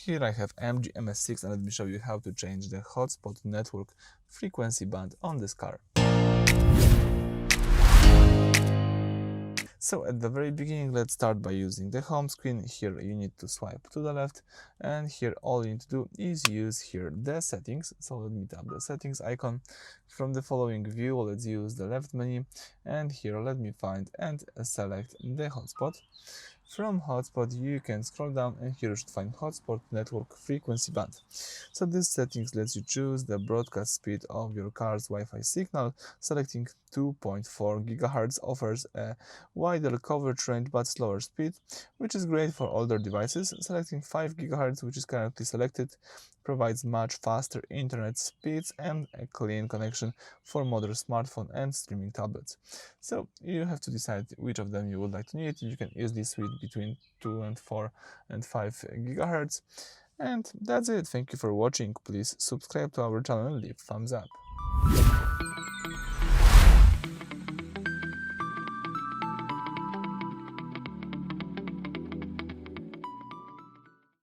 Here I have MG-MS6 and let me show you how to change the hotspot network frequency band on this car. So at the very beginning, let's start by using the home screen. Here you need to swipe to the left, and here all you need to do is use here the settings. So let me tap the settings icon. From the following view, let's use the left menu, and here let me find and select the hotspot. From hotspot you can scroll down and here you should find hotspot network frequency band. So this settings lets you choose the broadcast speed of your car's Wi-Fi signal. Selecting 2.4 GHz offers a wider coverage range but slower speed, which is great for older devices. Selecting 5 GHz, which is currently selected, provides much faster internet speeds and a clean connection for modern smartphone and streaming tablets. So you have to decide which of them you would like to need. You can easily switch between 2 and 4 and 5 GHz. And that's it. Thank you for watching. Please subscribe to our channel and leave thumbs up.